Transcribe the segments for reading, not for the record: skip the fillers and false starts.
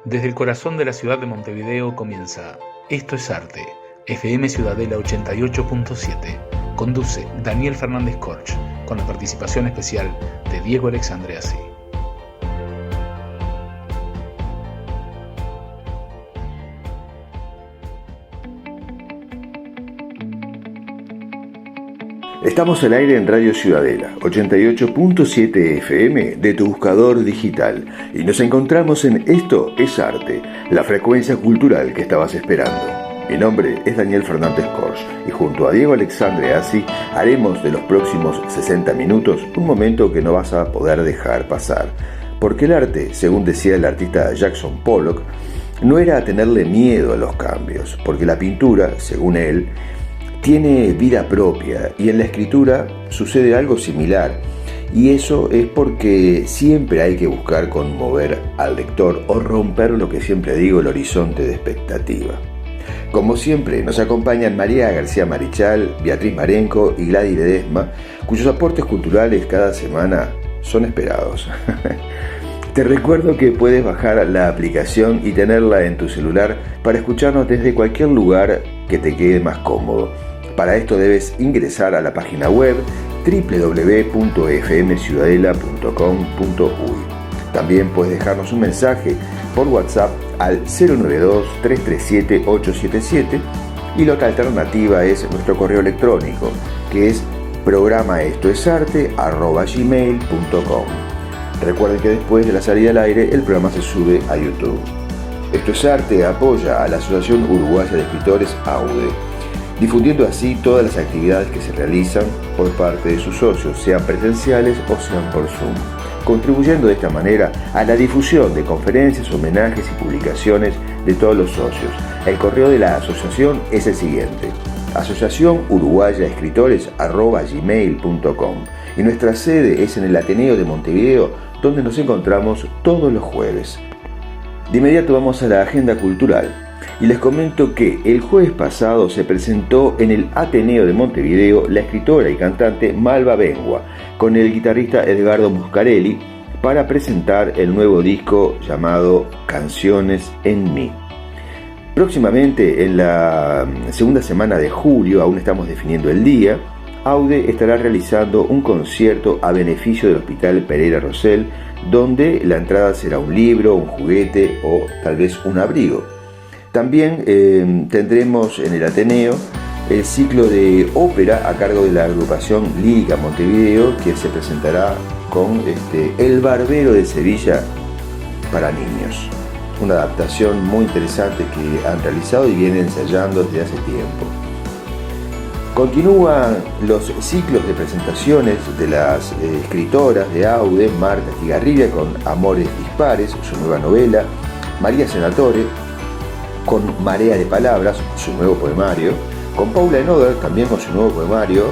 Desde el corazón de la ciudad de Montevideo comienza Esto es Arte, FM Ciudadela 88.7. Conduce Daniel Fernández Corch, con la participación especial de Diego Alexandreasi. Estamos al aire en Radio Ciudadela, 88.7 FM de tu buscador digital, y nos encontramos en Esto es Arte, la frecuencia cultural que estabas esperando. Mi nombre es Daniel Fernández Corch y junto a Diego Alexandreasi haremos de los próximos 60 minutos un momento que no vas a poder dejar pasar. Porque el arte, según decía el artista Jackson Pollock, no era tenerle miedo a los cambios, porque la pintura, según él, tiene vida propia y en la escritura sucede algo similar, y eso es porque siempre hay que buscar conmover al lector o romper lo que siempre digo, el horizonte de expectativa. Como siempre nos acompañan María García Marichal, Beatriz Marenco y Gladys Ledesma, cuyos aportes culturales cada semana son esperados. Te recuerdo que puedes bajar la aplicación y tenerla en tu celular para escucharnos desde cualquier lugar que te quede más cómodo. Para esto debes ingresar a la página web www.fmciudadela.com.uy. También puedes dejarnos un mensaje por WhatsApp al 092-337-877 y la otra alternativa es nuestro correo electrónico, que es programaestoesarte@gmail.com. Recuerden que después de la salida al aire el programa se sube a YouTube. Esto es Arte apoya a la Asociación Uruguaya de Escritores AUDE, difundiendo así todas las actividades que se realizan por parte de sus socios, sean presenciales o sean por Zoom, contribuyendo de esta manera a la difusión de conferencias, homenajes y publicaciones de todos los socios. El correo de la asociación es el siguiente: asociacionuruguayaescritores@gmail.com, y nuestra sede es en el Ateneo de Montevideo, donde nos encontramos todos los jueves. De inmediato vamos a la agenda cultural. Y les comento que el jueves pasado se presentó en el Ateneo de Montevideo la escritora y cantante Malva Bengua con el guitarrista Edgardo Muscarelli para presentar el nuevo disco llamado Canciones en mí. Próximamente, en la segunda semana de julio, aún estamos definiendo el día, AUDE estará realizando un concierto a beneficio del Hospital Pereira Rosell, donde la entrada será un libro, un juguete o tal vez un abrigo. También tendremos en el Ateneo el ciclo de ópera a cargo de la agrupación Lírica Montevideo, que se presentará con El Barbero de Sevilla para niños. Una adaptación muy interesante que han realizado y vienen ensayando desde hace tiempo. Continúan los ciclos de presentaciones de las escritoras de AUDE, Marta Estigarribia con Amores Dispares, su nueva novela, María Senatore con Marea de Palabras, su nuevo poemario, con Paula Enoder, también con su nuevo poemario,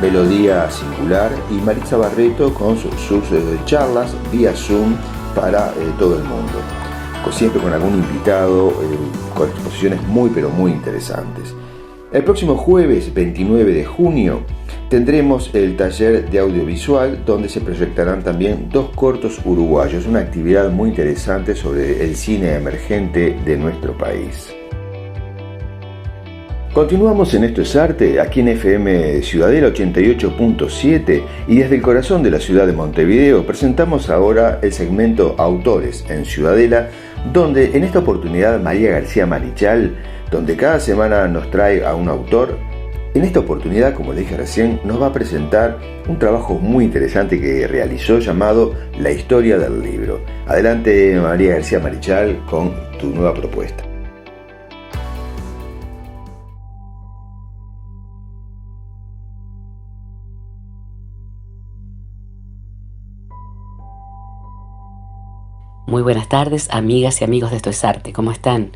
Melodía Singular, y Maritza Barreto con sus charlas vía Zoom para todo el mundo. Siempre con algún invitado, con exposiciones muy pero muy interesantes. El próximo jueves 29 de junio tendremos el taller de audiovisual, donde se proyectarán también 2 cortos uruguayos, una actividad muy interesante sobre el cine emergente de nuestro país. Continuamos en Esto es Arte, aquí en FM Ciudadela 88.7, y desde el corazón de la ciudad de Montevideo presentamos ahora el segmento Autores en Ciudadela, donde en esta oportunidad María García Marichal, donde cada semana nos trae a un autor. En esta oportunidad, como le dije recién, nos va a presentar un trabajo muy interesante que realizó llamado La historia del libro. Adelante, María García Marichal, con tu nueva propuesta. Muy buenas tardes, amigas y amigos de Esto es Arte. ¿Cómo están?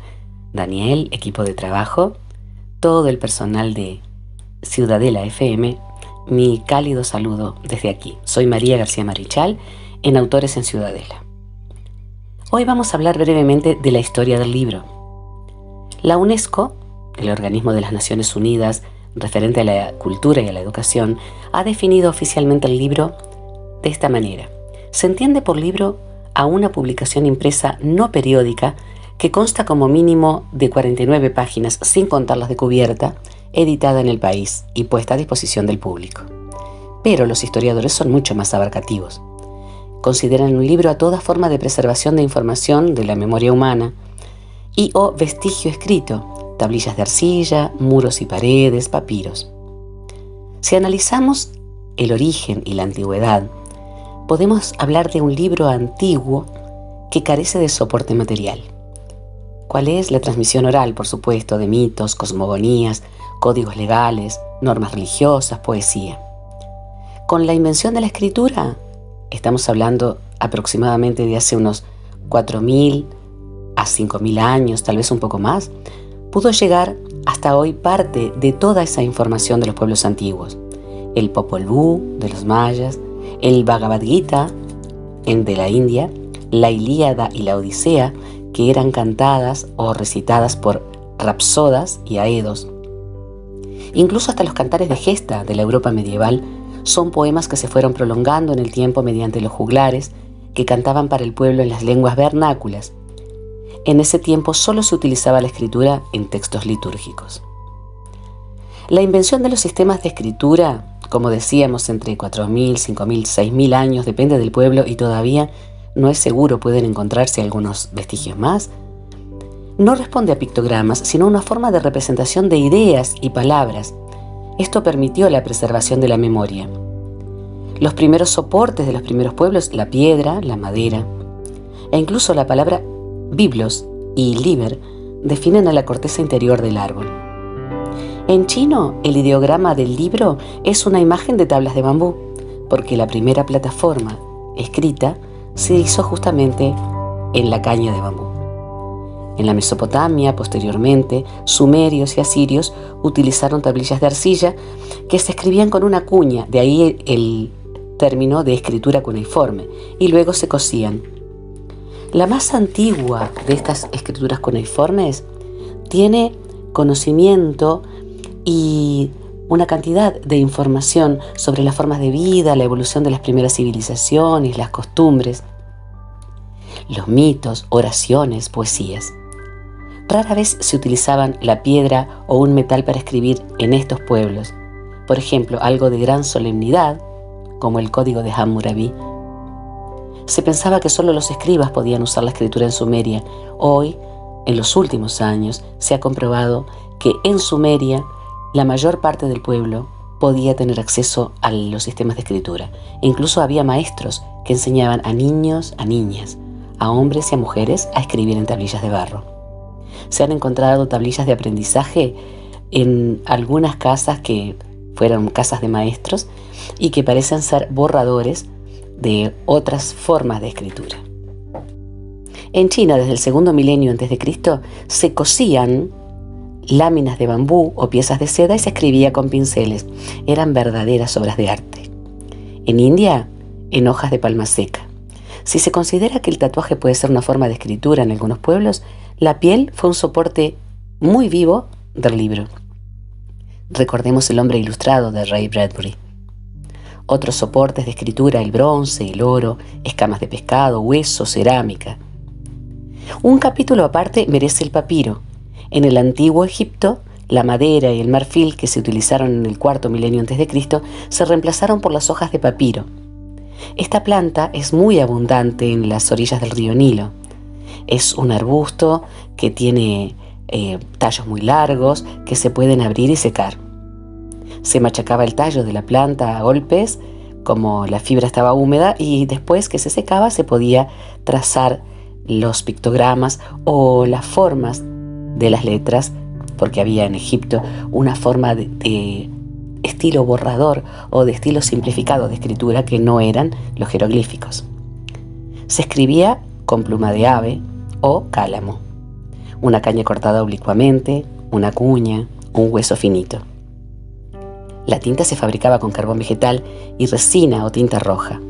Daniel, equipo de trabajo, todo el personal de Ciudadela FM, mi cálido saludo desde aquí. Soy María García Marichal, en Autores en Ciudadela. Hoy vamos a hablar brevemente de la historia del libro. La UNESCO, el organismo de las Naciones Unidas referente a la cultura y a la educación, ha definido oficialmente el libro de esta manera. Se entiende por libro a una publicación impresa no periódica que consta como mínimo de 49 páginas, sin contar las de cubierta, editada en el país y puesta a disposición del público. Pero los historiadores son mucho más abarcativos. Consideran un libro a toda forma de preservación de información de la memoria humana y o vestigio escrito, tablillas de arcilla, muros y paredes, papiros. Si analizamos el origen y la antigüedad, podemos hablar de un libro antiguo que carece de soporte material. ¿Cuál es? La transmisión oral, por supuesto, de mitos, cosmogonías, códigos legales, normas religiosas, poesía. Con la invención de la escritura, estamos hablando aproximadamente de hace unos 4.000 a 5.000 años, tal vez un poco más, pudo llegar hasta hoy parte de toda esa información de los pueblos antiguos. El Popol Vuh de los mayas, el Bhagavad Gita de la India, la Ilíada y la Odisea, que eran cantadas o recitadas por rapsodas y aedos. Incluso hasta los cantares de gesta de la Europa medieval son poemas que se fueron prolongando en el tiempo mediante los juglares que cantaban para el pueblo en las lenguas vernáculas. En ese tiempo solo se utilizaba la escritura en textos litúrgicos. La invención de los sistemas de escritura, como decíamos, entre 4.000, 5.000, 6.000 años, depende del pueblo y todavía no es seguro, pueden encontrarse algunos vestigios más, no responde a pictogramas, sino a una forma de representación de ideas y palabras. Esto permitió la preservación de la memoria. Los primeros soportes de los primeros pueblos, la piedra, la madera, e incluso la palabra biblos y liber, definen a la corteza interior del árbol. En chino, el ideograma del libro es una imagen de tablas de bambú, porque la primera plataforma escrita se hizo justamente en la caña de bambú. En la Mesopotamia, posteriormente, sumerios y asirios utilizaron tablillas de arcilla que se escribían con una cuña, de ahí el término de escritura cuneiforme, y luego se cosían. La más antigua de estas escrituras cuneiformes tiene conocimiento y una cantidad de información sobre las formas de vida, la evolución de las primeras civilizaciones, las costumbres, los mitos, oraciones, poesías. Rara vez se utilizaban la piedra o un metal para escribir en estos pueblos. Por ejemplo, algo de gran solemnidad, como el Código de Hammurabi. Se pensaba que solo los escribas podían usar la escritura en Sumeria. Hoy, en los últimos años, se ha comprobado que en Sumeria la mayor parte del pueblo podía tener acceso a los sistemas de escritura. E incluso había maestros que enseñaban a niños, a niñas, a hombres y a mujeres a escribir en tablillas de barro. Se han encontrado tablillas de aprendizaje en algunas casas que fueron casas de maestros y que parecen ser borradores de otras formas de escritura. En China, desde el segundo milenio a.C., se cosían láminas de bambú o piezas de seda y se escribía con pinceles. Eran verdaderas obras de arte. En India, en hojas de palma seca. Si se considera que el tatuaje puede ser una forma de escritura en algunos pueblos, la piel fue un soporte muy vivo del libro. Recordemos El hombre ilustrado de Ray Bradbury. Otros soportes de escritura, el bronce, el oro, escamas de pescado, huesos, cerámica. Un capítulo aparte merece el papiro. En el antiguo Egipto, la madera y el marfil que se utilizaron en el cuarto milenio a.C. se reemplazaron por las hojas de papiro. Esta planta es muy abundante en las orillas del río Nilo. Es un arbusto que tiene tallos muy largos que se pueden abrir y secar. Se machacaba el tallo de la planta a golpes, como la fibra estaba húmeda, y después que se secaba se podía trazar los pictogramas o las formas de las letras, porque había en Egipto una forma de estilo borrador o de estilo simplificado de escritura que no eran los jeroglíficos. Se escribía con pluma de ave o cálamo, una caña cortada oblicuamente, una cuña, un hueso finito. La tinta se fabricaba con carbón vegetal y resina o tinta roja.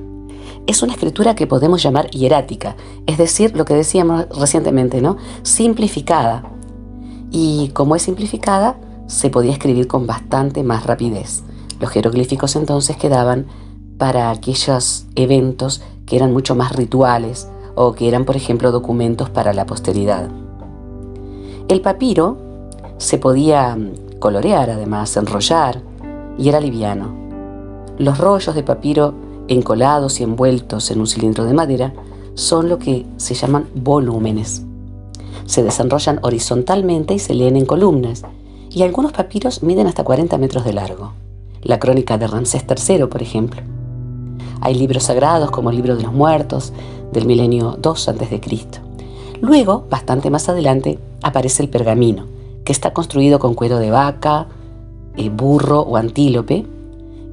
Es una escritura que podemos llamar hierática, es decir, lo que decíamos recientemente, ¿no? Simplificada. Y como es simplificada, se podía escribir con bastante más rapidez. Los jeroglíficos entonces quedaban para aquellos eventos que eran mucho más rituales o que eran, por ejemplo, documentos para la posteridad. El papiro se podía colorear, además, enrollar, y era liviano. Los rollos de papiro encolados y envueltos en un cilindro de madera son lo que se llaman volúmenes. Se desenrollan horizontalmente y se leen en columnas, y algunos papiros miden hasta 40 metros de largo. La crónica de Ramsés III, por ejemplo. Hay libros sagrados como el Libro de los Muertos, del milenio II a.C. Luego, bastante más adelante, aparece el pergamino, que está construido con cuero de vaca, burro o antílope,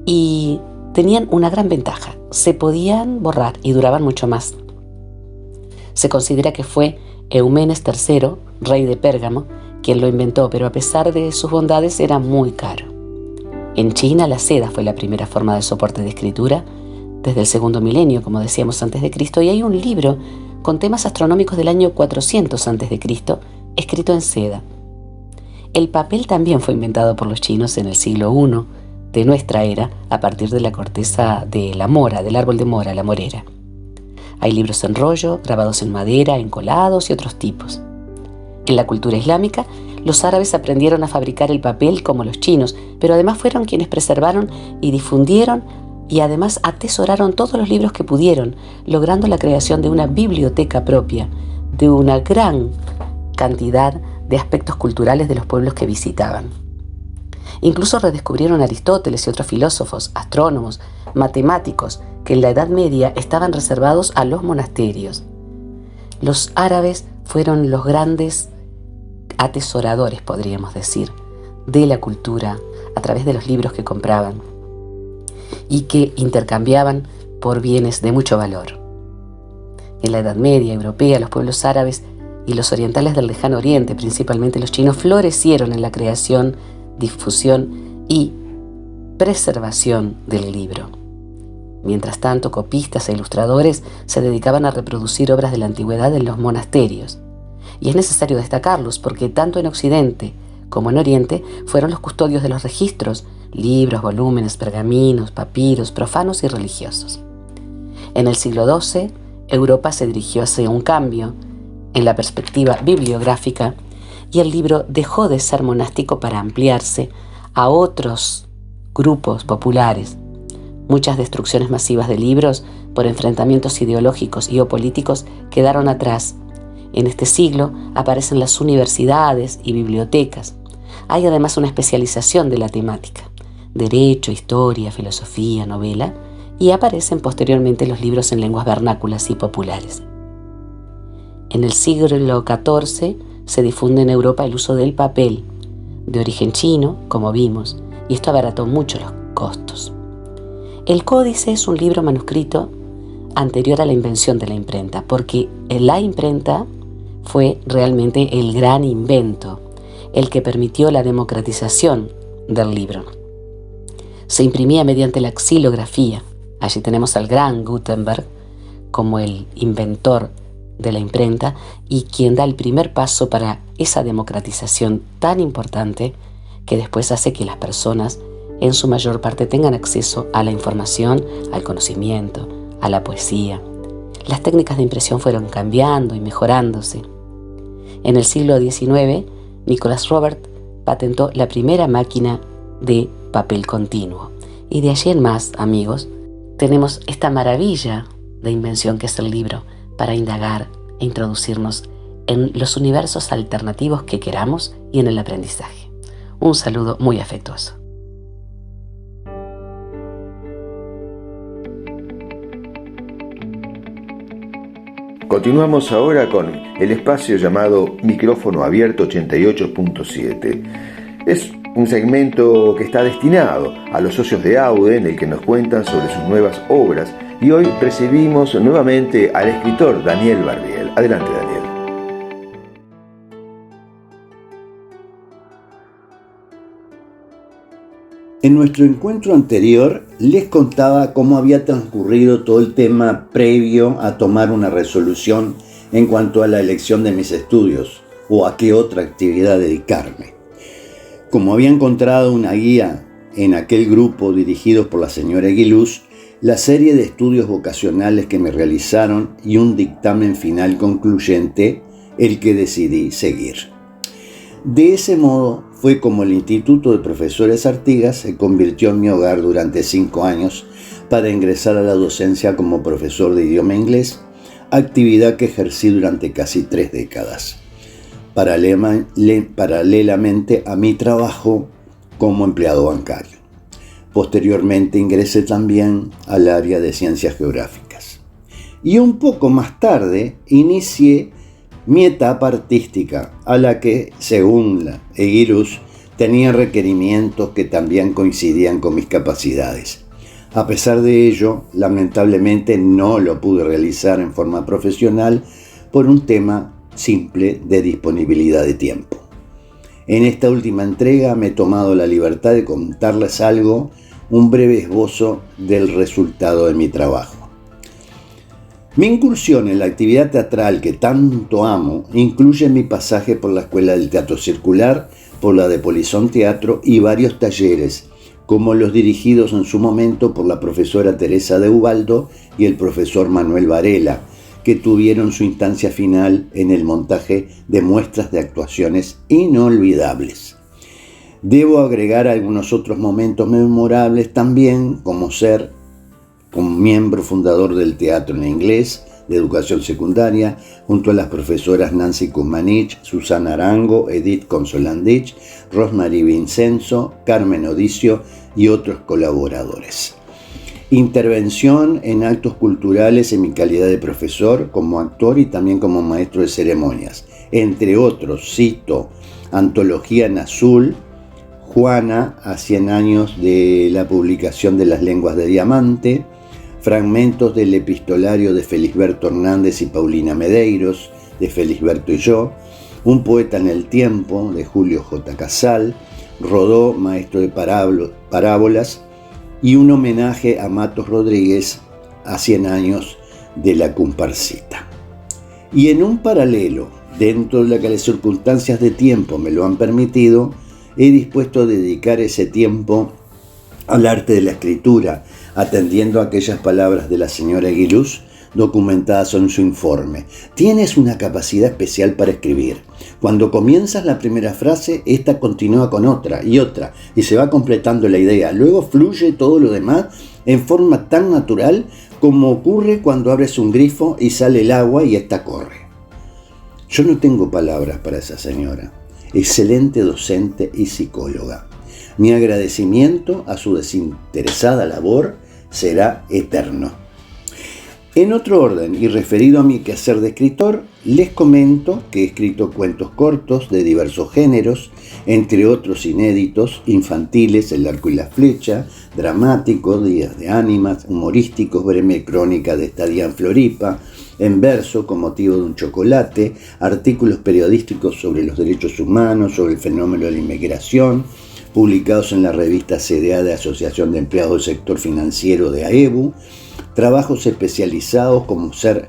y tenían una gran ventaja: se podían borrar y duraban mucho más. Se considera que fue Eumenes III, rey de Pérgamo, quien lo inventó, pero a pesar de sus bondades era muy caro. En China la seda fue la primera forma de soporte de escritura desde el segundo milenio, como decíamos, antes de Cristo, y hay un libro con temas astronómicos del año 400 antes de Cristo, escrito en seda. El papel también fue inventado por los chinos en el siglo I de nuestra era, a partir de la corteza de la mora, del árbol de mora, la morera. Hay libros en rollo, grabados en madera, encolados y otros tipos. En la cultura islámica, los árabes aprendieron a fabricar el papel como los chinos, pero además fueron quienes preservaron y difundieron y además atesoraron todos los libros que pudieron, logrando la creación de una biblioteca propia, de una gran cantidad de aspectos culturales de los pueblos que visitaban. Incluso redescubrieron a Aristóteles y otros filósofos, astrónomos, matemáticos, que en la Edad Media estaban reservados a los monasterios. Los árabes fueron los grandes atesoradores, podríamos decir, de la cultura a través de los libros que compraban y que intercambiaban por bienes de mucho valor. En la Edad Media europea, los pueblos árabes y los orientales del Lejano Oriente, principalmente los chinos, florecieron en la creación, difusión y preservación del libro. Mientras tanto, copistas e ilustradores se dedicaban a reproducir obras de la antigüedad en los monasterios. Y es necesario destacarlos porque tanto en Occidente como en Oriente fueron los custodios de los registros, libros, volúmenes, pergaminos, papiros, profanos y religiosos. En el siglo XII, Europa se dirigió hacia un cambio en la perspectiva bibliográfica y el libro dejó de ser monástico para ampliarse a otros grupos populares. Muchas destrucciones masivas de libros por enfrentamientos ideológicos y o políticos quedaron atrás. En este siglo aparecen las universidades y bibliotecas. Hay además una especialización de la temática: derecho, historia, filosofía, novela, y aparecen posteriormente los libros en lenguas vernáculas y populares. En el siglo XIV se difunde en Europa el uso del papel, de origen chino, como vimos, y esto abarató mucho los costos. El Códice es un libro manuscrito anterior a la invención de la imprenta, porque la imprenta fue realmente el gran invento, el que permitió la democratización del libro. Se imprimía mediante la xilografía. Allí tenemos al gran Gutenberg como el inventor de la imprenta y quien da el primer paso para esa democratización tan importante que después hace que las personas en su mayor parte tengan acceso a la información, al conocimiento, a la poesía. Las técnicas de impresión fueron cambiando y mejorándose. En el siglo XIX, Nicholas Robert patentó la primera máquina de papel continuo. Y de allí en más, amigos, tenemos esta maravilla de invención que es el libro para indagar e introducirnos en los universos alternativos que queramos y en el aprendizaje. Un saludo muy afectuoso. Continuamos ahora con el espacio llamado Micrófono Abierto 88.7. Es un segmento que está destinado a los socios de AUDE, en el que nos cuentan sobre sus nuevas obras, y hoy recibimos nuevamente al escritor Daniel Barbiel. Adelante, Daniel. En nuestro encuentro anterior les contaba cómo había transcurrido todo el tema previo a tomar una resolución en cuanto a la elección de mis estudios o a qué otra actividad dedicarme. Como había encontrado una guía en aquel grupo dirigido por la señora Aguiluz, la serie de estudios vocacionales que me realizaron y un dictamen final concluyente, el que decidí seguir. De ese modo fue como el Instituto de Profesores Artigas se convirtió en mi hogar durante 5 años para ingresar a la docencia como profesor de idioma inglés, actividad que ejercí durante casi 3 décadas, paralelamente a mi trabajo como empleado bancario. Posteriormente ingresé también al área de ciencias geográficas. Y un poco más tarde inicié mi etapa artística, a la que, según la Eguiluz, tenía requerimientos que también coincidían con mis capacidades. A pesar de ello, lamentablemente no lo pude realizar en forma profesional por un tema simple de disponibilidad de tiempo. En esta última entrega me he tomado la libertad de contarles algo, un breve esbozo del resultado de mi trabajo. Mi incursión en la actividad teatral que tanto amo incluye mi pasaje por la Escuela del Teatro Circular, por la de Polizón Teatro y varios talleres, como los dirigidos en su momento por la profesora Teresa de Ubaldo y el profesor Manuel Varela, que tuvieron su instancia final en el montaje de muestras de actuaciones inolvidables. Debo agregar algunos otros momentos memorables también, como ser miembro fundador del Teatro en Inglés de Educación Secundaria, junto a las profesoras Nancy Kuzmanich, Susana Arango, Edith Consolandich, Rosmarie Vincenzo, Carmen Odicio y otros colaboradores. Intervención en actos culturales en mi calidad de profesor, como actor y también como maestro de ceremonias. Entre otros, cito Antología en Azul, Juana, a 100 años de la publicación de Las Lenguas de Diamante, fragmentos del epistolario de Felisberto Hernández y Paulina Medeiros, de Felisberto y yo, Un poeta en el tiempo, de Julio J. Casal, Rodó, maestro de parábolas, y un homenaje a Matos Rodríguez a 100 años de la comparsita. Y en un paralelo, dentro de las circunstancias de tiempo me lo han permitido, he dispuesto a dedicar ese tiempo al arte de la escritura, atendiendo a aquellas palabras de la señora Eguiluz documentadas en su informe. Tienes una capacidad especial para escribir. Cuando comienzas la primera frase, esta continúa con otra, y se va completando la idea. Luego fluye todo lo demás en forma tan natural como ocurre cuando abres un grifo y sale el agua y esta corre. Yo no tengo palabras para esa señora. Excelente docente y psicóloga. Mi agradecimiento a su desinteresada labor será eterno. En otro orden y referido a mi quehacer de escritor, les comento que he escrito cuentos cortos de diversos géneros, entre otros inéditos, infantiles, El arco y la flecha, dramáticos, Días de ánimas, humorísticos, breve crónica de estadía en Floripa, en verso, con motivo de un chocolate, artículos periodísticos sobre los derechos humanos, sobre el fenómeno de la inmigración, publicados en la revista CDA de Asociación de Empleados del Sector Financiero de AEBU, trabajos especializados como ser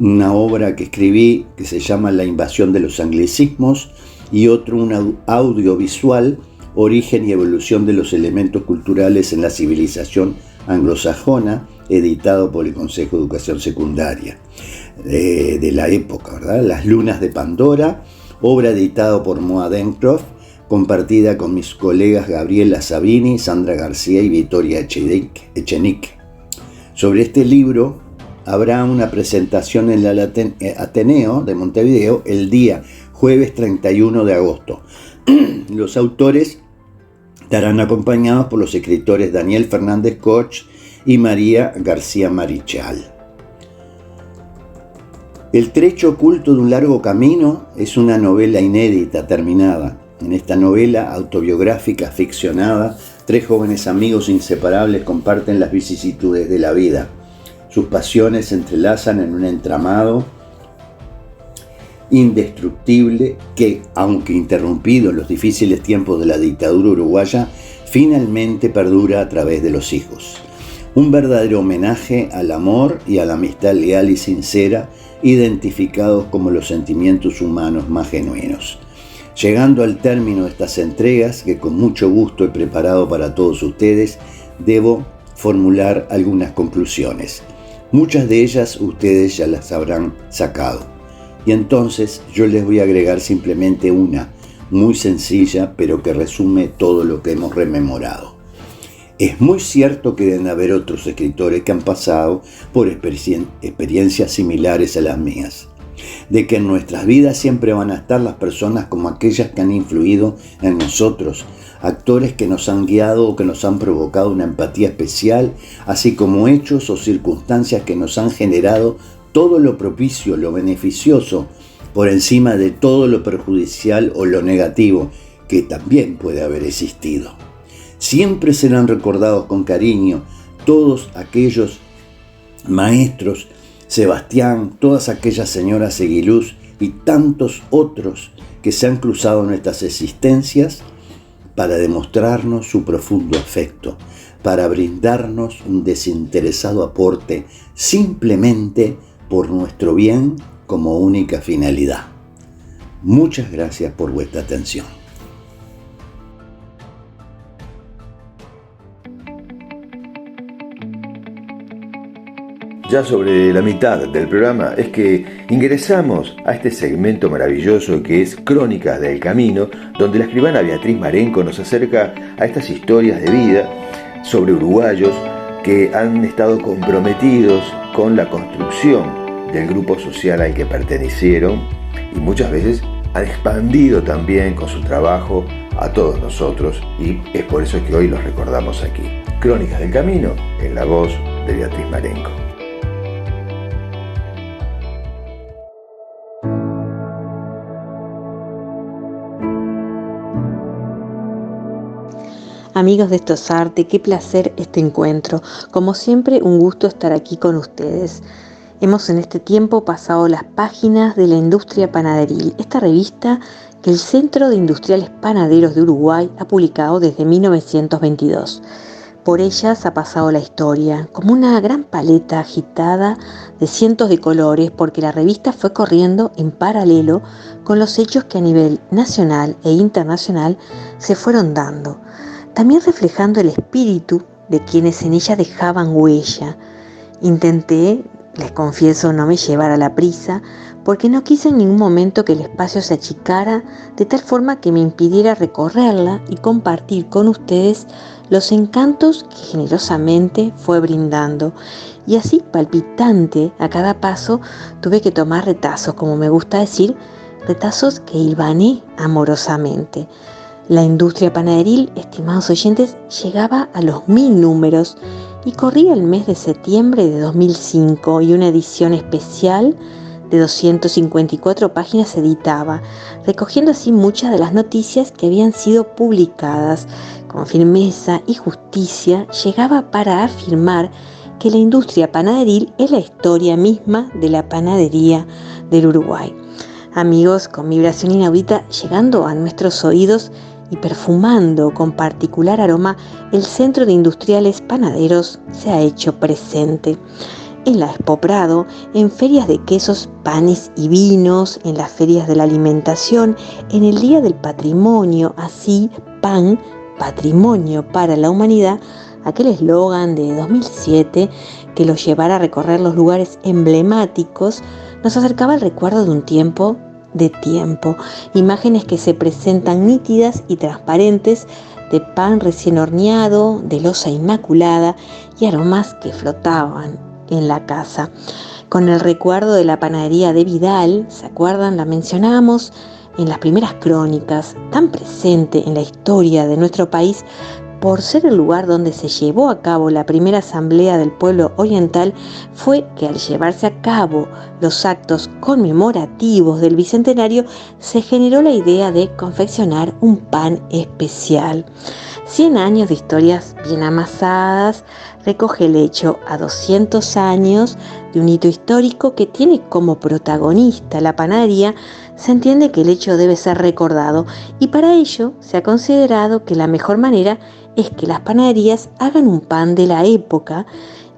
una obra que escribí que se llama La invasión de los anglicismos y otro un audiovisual, Origen y evolución de los elementos culturales en la civilización anglosajona, editado por el Consejo de Educación Secundaria de la época, ¿verdad? Las lunas de Pandora, obra editada por Moa Dencroft, compartida con mis colegas Gabriela Sabini, Sandra García y Victoria Echenique. Sobre este libro habrá una presentación en el Ateneo de Montevideo el día jueves 31 de agosto. Los autores estarán acompañados por los escritores Daniel Fernández Koch y María García Marichal. El trecho oculto de un largo camino es una novela inédita terminada. En esta novela autobiográfica ficcionada, 3 jóvenes amigos inseparables comparten las vicisitudes de la vida. Sus pasiones se entrelazan en un entramado indestructible que, aunque interrumpido en los difíciles tiempos de la dictadura uruguaya, finalmente perdura a través de los hijos. Un verdadero homenaje al amor y a la amistad leal y sincera, identificados como los sentimientos humanos más genuinos. Llegando al término de estas entregas, que con mucho gusto he preparado para todos ustedes, debo formular algunas conclusiones. Muchas de ellas ustedes ya las habrán sacado. Y entonces yo les voy a agregar simplemente una, muy sencilla, pero que resume todo lo que hemos rememorado. Es muy cierto que deben haber otros escritores que han pasado por experiencias similares a las mías, de que en nuestras vidas siempre van a estar las personas como aquellas que han influido en nosotros, actores que nos han guiado o que nos han provocado una empatía especial, así como hechos o circunstancias que nos han generado todo lo propicio, lo beneficioso, por encima de todo lo perjudicial o lo negativo que también puede haber existido. Siempre serán recordados con cariño todos aquellos maestros, Sebastián, todas aquellas señoras Seguiluz y tantos otros que se han cruzado en nuestras existencias para demostrarnos su profundo afecto, para brindarnos un desinteresado aporte simplemente por nuestro bien como única finalidad. Muchas gracias por vuestra atención. Ya sobre la mitad del programa es que ingresamos a este segmento maravilloso que es Crónicas del Camino, donde la escribana Beatriz Marenco nos acerca a estas historias de vida sobre uruguayos que han estado comprometidos con la construcción del grupo social al que pertenecieron y muchas veces han expandido también con su trabajo a todos nosotros, y es por eso que hoy los recordamos aquí. Crónicas del Camino, en la voz de Beatriz Marenco. Amigos de Esto es Arte, qué placer este encuentro. Como siempre, un gusto estar aquí con ustedes. Hemos en este tiempo pasado las páginas de la industria panaderil, esta revista que el Centro de Industriales Panaderos de Uruguay ha publicado desde 1922. Por ellas ha pasado la historia, como una gran paleta agitada de cientos de colores, porque la revista fue corriendo en paralelo con los hechos que a nivel nacional e internacional se fueron dando, también reflejando el espíritu de quienes en ella dejaban huella. Intenté, les confieso, no me llevar a la prisa, porque no quise en ningún momento que el espacio se achicara de tal forma que me impidiera recorrerla y compartir con ustedes los encantos que generosamente fue brindando. Y así, palpitante a cada paso, tuve que tomar retazos, como me gusta decir, retazos que hilvané amorosamente. La industria panaderil, estimados oyentes, llegaba a los 1000 números y corría el mes de septiembre de 2005 y una edición especial de 254 páginas se editaba, recogiendo así muchas de las noticias que habían sido publicadas. Con firmeza y justicia llegaba para afirmar que la industria panaderil es la historia misma de la panadería del Uruguay. Amigos, con vibración inaudita llegando a nuestros oídos y perfumando con particular aroma, el Centro de Industriales Panaderos se ha hecho presente. En la Expo Prado, en ferias de quesos, panes y vinos, en las ferias de la alimentación, en el Día del Patrimonio, así, PAN, Patrimonio para la Humanidad, aquel eslogan de 2007 que los llevara a recorrer los lugares emblemáticos, nos acercaba al recuerdo de un tiempo, imágenes que se presentan nítidas y transparentes de pan recién horneado, de loza inmaculada y aromas que flotaban en la casa. Con el recuerdo de la panadería de Vidal, ¿se acuerdan? La mencionamos en las primeras crónicas, tan presente en la historia de nuestro país por ser el lugar donde se llevó a cabo la primera asamblea del pueblo oriental. Fue que al llevarse a cabo los actos conmemorativos del bicentenario se generó la idea de confeccionar un pan especial. 100 años de historias bien amasadas recoge el hecho a 200 años de un hito histórico que tiene como protagonista la panadería. Se entiende que el hecho debe ser recordado y para ello se ha considerado que la mejor manera es que las panaderías hagan un pan de la época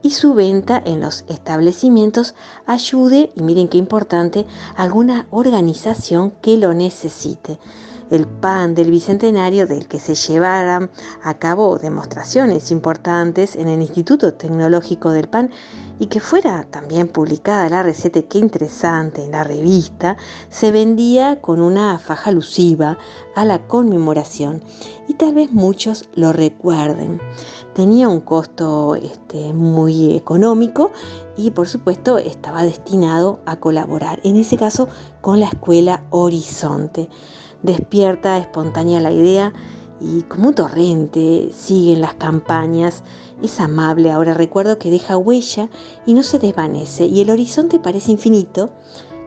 y su venta en los establecimientos ayude, y miren qué importante, a alguna organización que lo necesite. el pan del Bicentenario, del que se llevaran a cabo demostraciones importantes en el Instituto Tecnológico del Pan y que fuera también publicada la receta, qué interesante, en la revista, se vendía con una faja alusiva a la conmemoración y tal vez muchos lo recuerden. Tenía un costo muy económico y por supuesto estaba destinado a colaborar, en ese caso con la Escuela Horizonte. Despierta espontánea la idea y como un torrente siguen las campañas. Es amable, ahora recuerdo que deja huella y no se desvanece y el horizonte parece infinito.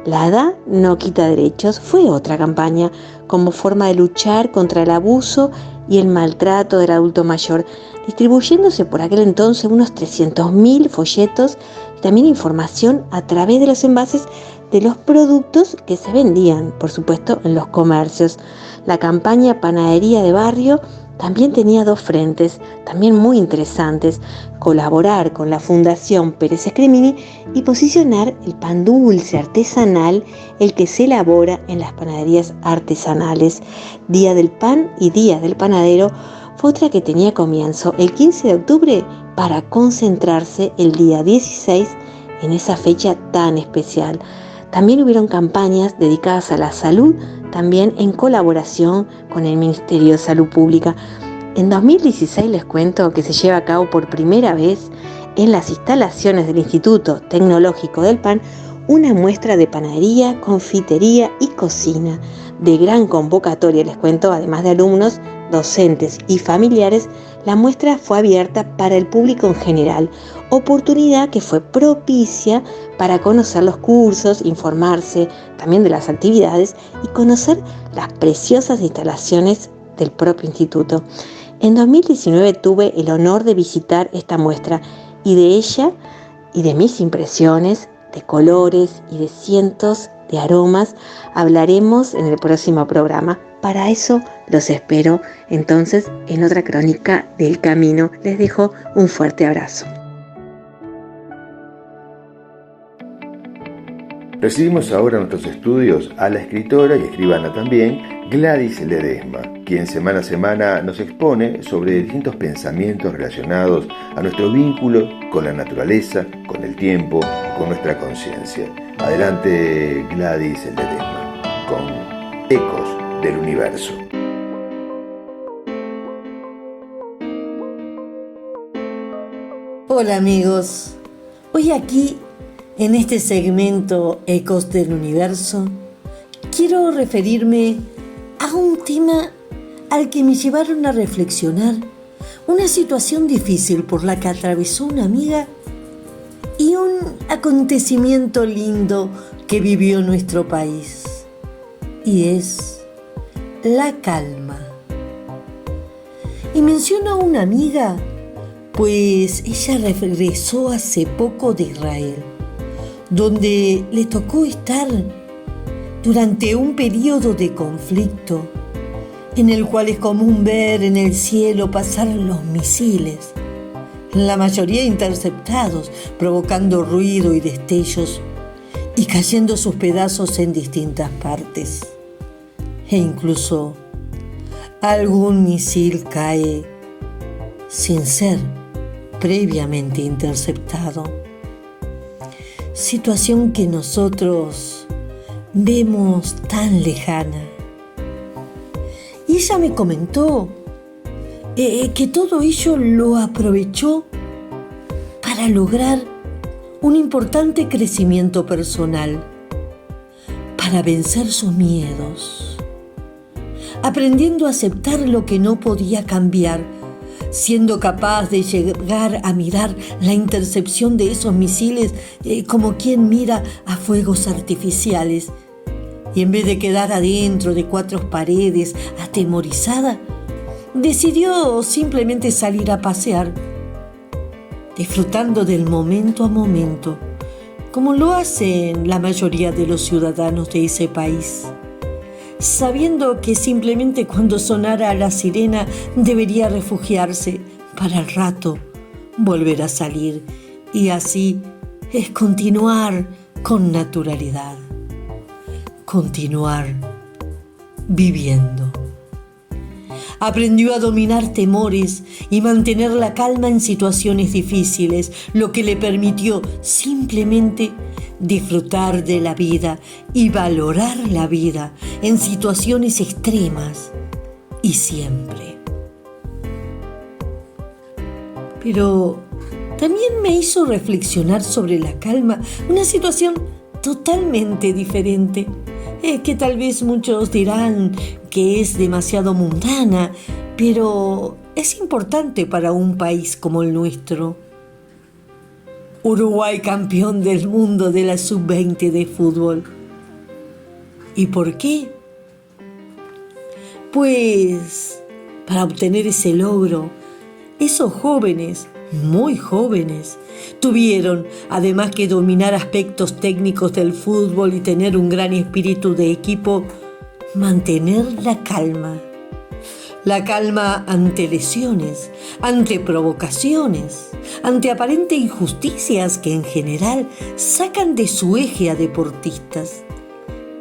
La edad no quita derechos fue otra campaña como forma de luchar contra el abuso y el maltrato del adulto mayor, distribuyéndose por aquel entonces unos 300.000 folletos y también información a través de los envases de los productos que se vendían, por supuesto, en los comercios. La campaña Panadería de Barrio también tenía dos frentes, también muy interesantes: colaborar con la Fundación Pérez Escremini y posicionar el pan dulce artesanal, el que se elabora en las panaderías artesanales. Día del Pan y Día del Panadero fue otra que tenía comienzo el 15 de octubre para concentrarse el día 16 en esa fecha tan especial. También hubieron campañas dedicadas a la salud, también en colaboración con el Ministerio de Salud Pública. En 2016 les cuento que se lleva a cabo por primera vez en las instalaciones del Instituto Tecnológico del Pan una muestra de panadería, confitería y cocina de gran convocatoria. Les cuento, además de alumnos, docentes y familiares, la muestra fue abierta para el público en general, oportunidad que fue propicia para conocer los cursos, informarse también de las actividades y conocer las preciosas instalaciones del propio instituto. En 2019 tuve el honor de visitar esta muestra y de ella y de mis impresiones, de colores y de cientos de aromas hablaremos en el próximo programa. Para eso los espero entonces en otra crónica del camino. Les dejo un fuerte abrazo. Recibimos ahora en nuestros estudios a la escritora y escribana también, Gladys Ledesma, quien semana a semana nos expone sobre distintos pensamientos relacionados a nuestro vínculo con la naturaleza, con el tiempo, con nuestra conciencia. Adelante, Gladys Ledesma, con Ecos del Universo. Hola amigos, hoy aquí en este segmento Ecos del Universo quiero referirme a un tema al que me llevaron a reflexionar, una situación difícil por la que atravesó una amiga y un acontecimiento lindo que vivió nuestro país, y es la calma. Y menciono a una amiga, pues ella regresó hace poco de Israel, donde le tocó estar durante un periodo de conflicto en el cual es común ver en el cielo pasar los misiles, la mayoría interceptados, provocando ruido y destellos y cayendo sus pedazos en distintas partes. E incluso algún misil cae sin ser previamente interceptado. Situación que nosotros vemos tan lejana. Y ella me comentó que todo ello lo aprovechó para lograr un importante crecimiento personal, para vencer sus miedos, aprendiendo a aceptar lo que no podía cambiar, siendo capaz de llegar a mirar la intercepción de esos misiles como quien mira a fuegos artificiales. Y en vez de quedar adentro de cuatro paredes atemorizada, decidió simplemente salir a pasear, disfrutando del momento a momento, como lo hacen la mayoría de los ciudadanos de ese país, sabiendo que simplemente cuando sonara la sirena debería refugiarse para al rato volver a salir y así es continuar con naturalidad, continuar viviendo. Aprendió a dominar temores y mantener la calma en situaciones difíciles, lo que le permitió simplemente disfrutar de la vida y valorar la vida en situaciones extremas y siempre. Pero también me hizo reflexionar sobre la calma, una situación totalmente diferente, que tal vez muchos dirán que es demasiado mundana, pero es importante para un país como el nuestro. Uruguay campeón del mundo de la sub-20 de fútbol. ¿Y por qué? Pues para obtener ese logro, esos jóvenes, muy jóvenes, tuvieron, además que dominar aspectos técnicos del fútbol y tener un gran espíritu de equipo, mantener la calma. La calma ante lesiones, ante provocaciones, ante aparentes injusticias que en general sacan de su eje a deportistas.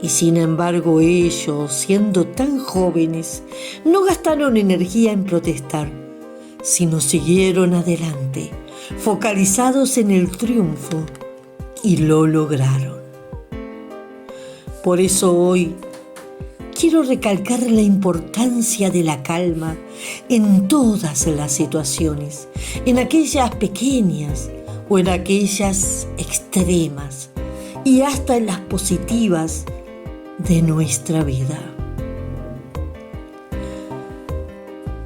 Y sin embargo ellos, siendo tan jóvenes, no gastaron energía en protestar, sino siguieron adelante, focalizados en el triunfo, y lo lograron. Por eso hoy quiero recalcar la importancia de la calma en todas las situaciones, en aquellas pequeñas o en aquellas extremas, y hasta en las positivas de nuestra vida.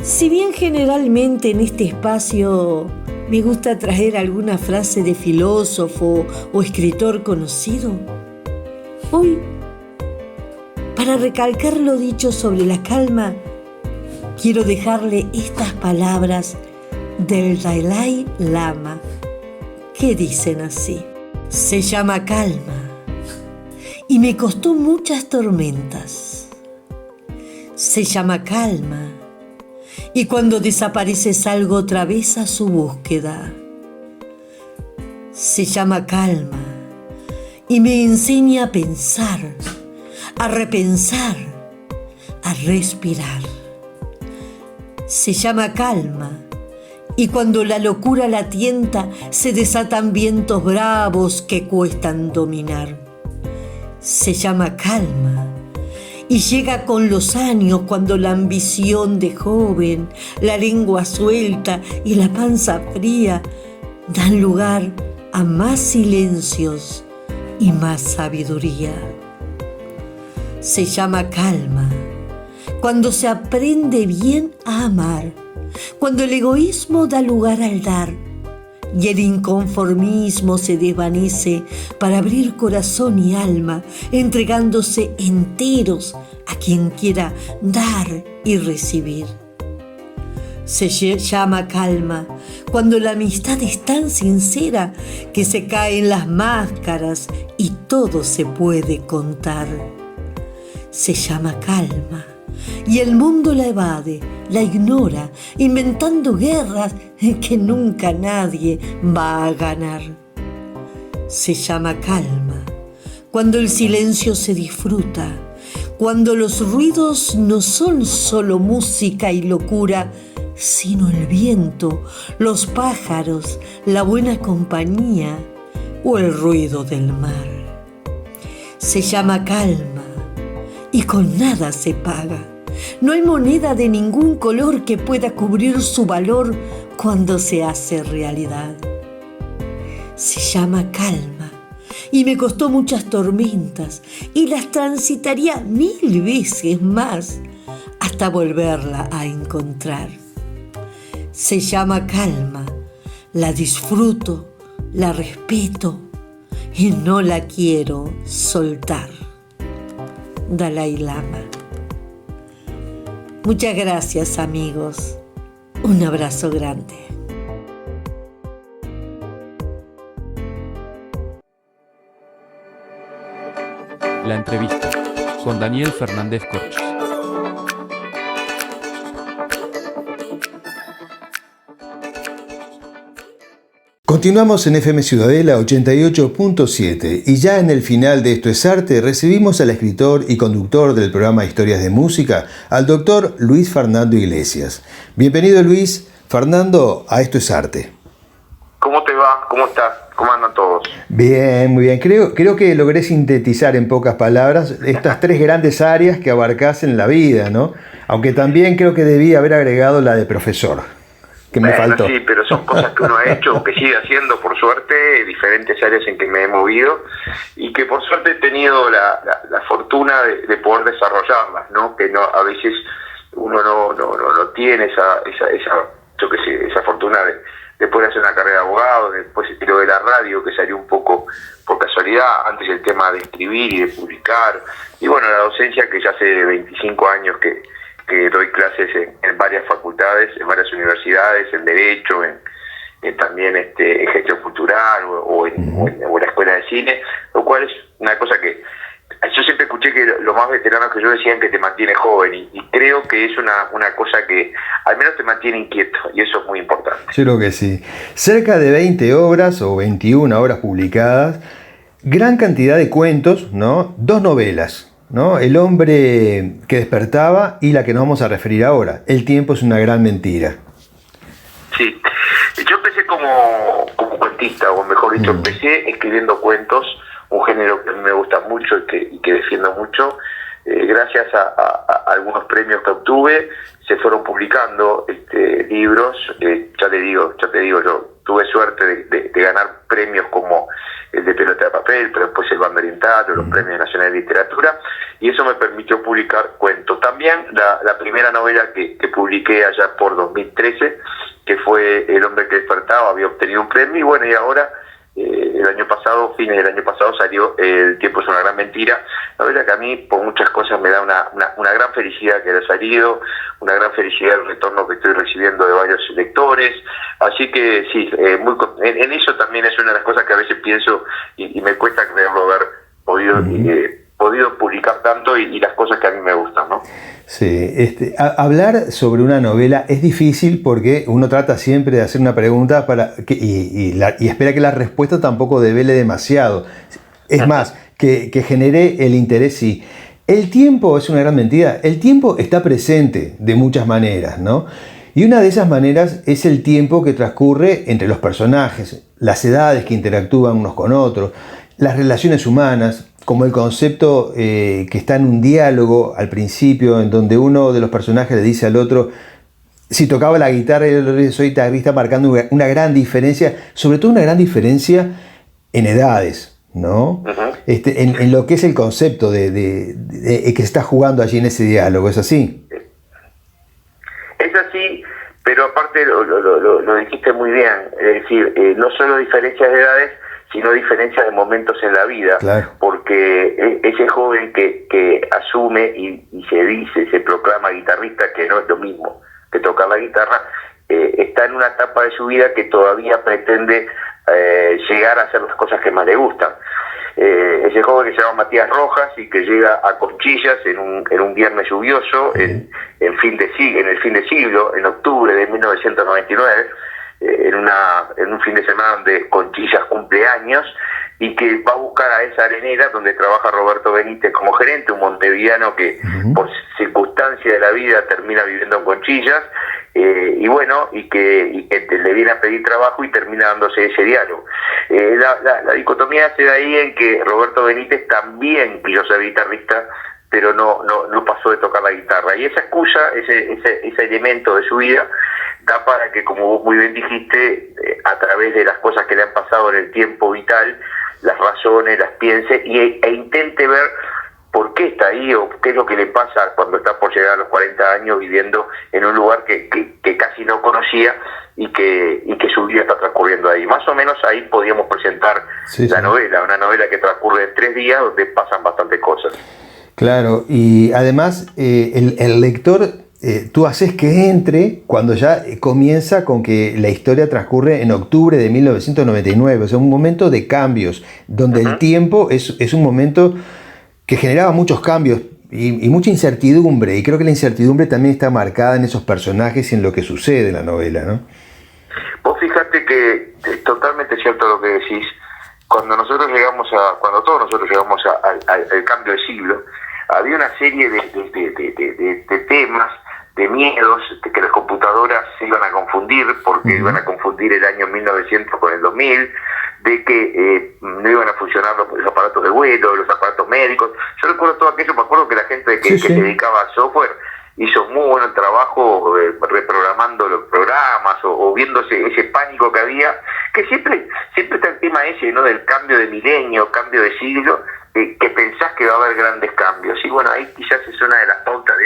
Si bien generalmente en este espacio me gusta traer alguna frase de filósofo o escritor conocido, hoy, para recalcar lo dicho sobre la calma, quiero dejarle estas palabras del Dalai Lama, que dicen así: se llama calma y me costó muchas tormentas. Se llama calma y cuando desaparece salgo otra vez a su búsqueda. Se llama calma y me enseña a pensar, a repensar, a respirar. Se llama calma y cuando la locura la tienta se desatan vientos bravos que cuestan dominar. Se llama calma y llega con los años cuando la ambición de joven, la lengua suelta y la panza fría dan lugar a más silencios y más sabiduría. Se llama calma cuando se aprende bien a amar, cuando el egoísmo da lugar al dar y el inconformismo se desvanece para abrir corazón y alma, entregándose enteros a quien quiera dar y recibir. Se llama calma cuando la amistad es tan sincera que se caen las máscaras y todo se puede contar. Se llama calma y el mundo la evade, la ignora, inventando guerras que nunca nadie va a ganar. Se llama calma cuando el silencio se disfruta, cuando los ruidos no son solo música y locura, sino el viento, los pájaros, la buena compañía o el ruido del mar. Se llama calma y con nada se paga. No hay moneda de ningún color que pueda cubrir su valor cuando se hace realidad. Se llama calma y me costó muchas tormentas y las transitaría 1000 veces más hasta volverla a encontrar. Se llama calma, la disfruto, la respeto y no la quiero soltar. Dalai Lama. Muchas gracias, amigos. Un abrazo grande. La entrevista con Daniel Fernández Corch. Continuamos en FM Ciudadela 88.7 y ya en el final de Esto es Arte recibimos al escritor y conductor del programa Historias de Música, al doctor Luis Fernando Iglesias. Bienvenido Luis Fernando a Esto es Arte. ¿Cómo te va? ¿Cómo estás? ¿Cómo andan todos? Bien, muy bien. Creo que logré sintetizar en pocas palabras estas tres grandes áreas que abarcás en la vida, ¿no? Aunque también creo que debí haber agregado la de profesor, que me faltó. Sí, pero son cosas que uno ha hecho, que sigue haciendo, por suerte, diferentes áreas en que me he movido y que por suerte he tenido la fortuna de poder desarrollarlas, ¿no? Que no, a veces uno no tiene esa fortuna de poder hacer una carrera de abogado. Después se tiró de la radio, que salió un poco por casualidad, antes el tema de escribir y de publicar, y bueno, la docencia, que ya hace 25 años que doy clases en varias facultades, en varias universidades, en Derecho, en también en Gestión Cultural o en la Escuela de Cine, lo cual es una cosa que yo siempre escuché que los más veteranos que yo decían que te mantiene joven, y creo que es una cosa que al menos te mantiene inquieto, y eso es muy importante. Yo creo que sí. Cerca de 20 obras o 21 obras publicadas, gran cantidad de cuentos, ¿no? 2 novelas, ¿no? El hombre que despertaba y la que nos vamos a referir ahora, El tiempo es una gran mentira. Sí, yo empecé como cuentista, o mejor dicho, empecé escribiendo cuentos, un género que a mí me gusta mucho y que defiendo mucho. Gracias a algunos premios que obtuve, se fueron publicando libros. Ya te digo, yo tuve suerte de ganar premios como el de Pelota de Papel, pero después el Bando Oriental, o los Premios Nacionales de Literatura, y eso me permitió publicar cuentos. También la primera novela que publiqué allá por 2013, que fue El hombre que despertaba, había obtenido un premio, y bueno, y ahora fines del año pasado salió El tiempo es una gran mentira, novela que a mí por muchas cosas me da una gran felicidad que haya salido, una gran felicidad el retorno que estoy recibiendo de varios lectores, así que sí, en eso también es una de las cosas que a veces pienso y me cuesta creerlo haber podido publicar tanto y las cosas que a mí me gustan, ¿no? Sí, hablar sobre una novela es difícil porque uno trata siempre de hacer una pregunta y espera que la respuesta tampoco devele demasiado. Es más, que genere el interés, sí. El tiempo es una gran mentira. El tiempo está presente de muchas maneras, ¿no? Y una de esas maneras es el tiempo que transcurre entre los personajes, las edades que interactúan unos con otros, las relaciones humanas, como el concepto que está en un diálogo al principio, en donde uno de los personajes le dice al otro, si tocaba la guitarra y el otro dice, soy guitarrista, marcando una gran diferencia, sobre todo una gran diferencia en edades, ¿no? Uh-huh. En lo que es el concepto de que se está jugando allí en ese diálogo, ¿es así? Es así, pero aparte lo dijiste muy bien, es decir, no solo diferencias de edades, sino diferencias de momentos en la vida, claro. Porque ese joven que asume y se proclama guitarrista, que no es lo mismo que tocar la guitarra, está en una etapa de su vida que todavía pretende llegar a hacer las cosas que más le gustan. Ese joven que se llama Matías Rojas y que llega a Conchillas en un viernes lluvioso, en el fin de siglo, en octubre de 1999, en un fin de semana donde Conchillas cumple años, y que va a buscar a esa arenera donde trabaja Roberto Benítez como gerente, un montevideano que por circunstancia de la vida termina viviendo en Conchillas, y que le viene a pedir trabajo y termina dándose ese diálogo. La dicotomía se da ahí en que Roberto Benítez también quiso ser guitarrista, pero no pasó de tocar la guitarra, y esa excusa, ese elemento de su vida, da para que, como vos muy bien dijiste, a través de las cosas que le han pasado en el tiempo vital, las razones, las piense e intente ver por qué está ahí o qué es lo que le pasa cuando está por llegar a los 40 años viviendo en un lugar que casi no conocía y que su vida está transcurriendo ahí. Más o menos ahí podíamos presentar novela, una novela que transcurre en 3 días donde pasan bastantes cosas. Claro, y además el lector, tú haces que entre cuando ya comienza con que la historia transcurre en octubre de 1999, o sea, un momento de cambios, donde el tiempo es un momento que generaba muchos cambios y mucha incertidumbre, y creo que la incertidumbre también está marcada en esos personajes y en lo que sucede en la novela, ¿no? Vos fíjate que es totalmente cierto lo que decís. Cuando todos nosotros llegamos al cambio de siglo, había una serie de temas, de miedos, de que las computadoras se iban a confundir, porque iban a confundir el año 1900 con el 2000, de que no iban a funcionar los aparatos de vuelo, los aparatos médicos. Yo recuerdo todo aquello, me acuerdo que la gente que se dedicaba al software hizo muy buen trabajo reprogramando los programas o viendo ese pánico que había, que siempre está el tema ese, ¿no? Del cambio de milenio, cambio de siglo, que pensás que va a haber grandes cambios. Y bueno, ahí quizás es una de las pautas